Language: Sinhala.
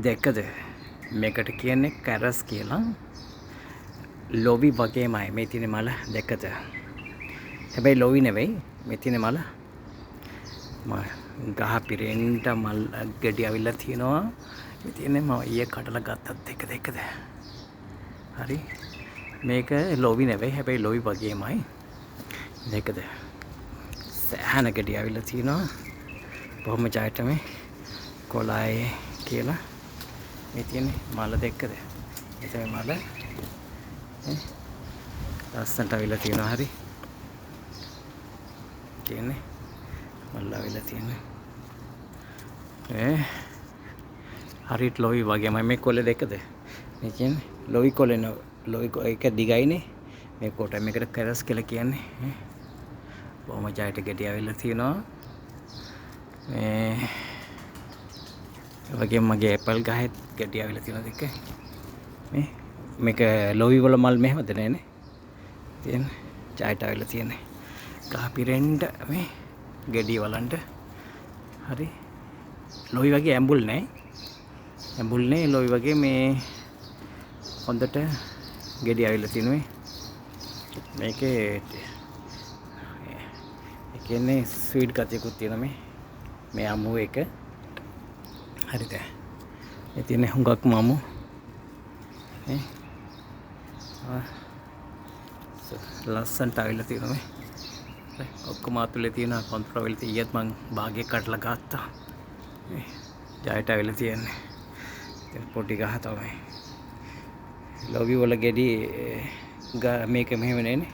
දැක්කද මේකට කියන්නේ කැරස් කියලා. ලොවි වගේමයි මේ තියෙන මල දැක්කද? හැබැයි ලොවි නෙවෙයි මේ තියෙන මල. ගහ පිරෙන්න මල් ගෙඩි අවිල්ලා තියෙනවා. මේ තියෙන්නේ මම ඊයේ කඩලා ගත්තත් එක දැක්කද? හරි. මේක ලොවි නෙවෙයි හැබැයි ලොවි වගේමයි. දැක්කද? සෑහන ගෙඩි අවිල්ලා තියෙනවා. බොහොම ජයට මේ කොළායේ කියලා මේ තියෙන්නේ මල දැක්කද? ඒ තමයි මල. ලස්සනට අවිල්ලා තියෙනවා හරි. කියන්නේ මල්ල අවිල්ලා තියෙන්නේ. හරියට ලොවි වගේමයි මේ කොළේ දැක්කද? මේ කියන්නේ ලොවි කොළේ නෝ ලොවි එක දිගයිනේ. මේ කොට මේකට කැරස් කියලා කියන්නේ. බොහොම ජයට ගෙඩි අවිල්ලා තියෙනවා. මේ වගේම මගේ ඇපල් ගහෙත් ගෙඩි අවිල්ලා තියෙනවා දෙක. මේක ලොවි වල මල් මෙහෙමද නේනේ? තියෙන ජයට අවිල්ලා තියෙන්නේ. ගහ පිරෙන්න මේ ගෙඩි වලන්ට හරි. ලොවි වගේ ඇඹුල් නෑ. ඇඹුල් නේ ලොවි වගේ මේ හොඳට ගෙඩි අවිල්ලා තියෙනවා. මේකේ ඒ කියන්නේ ස්වීට් ගතියකුත් තියෙනවා මේ අමු එක. හරිද? මේ තියෙන හුඟක් මමු නේ. ලස්සනට අවිල්ලා තියෙනවා මේ. ඔක්කොම අතුලේ තියෙන කොන්ත්‍රාවිල් ඊයත් මං භාගයක් කඩලා ගත්තා. ජයට අවිල්ලා තියෙන්නේ. පොඩි ගහ තමයි. ලොවි වල ගෙඩි මේක මෙහෙම නෙනේ.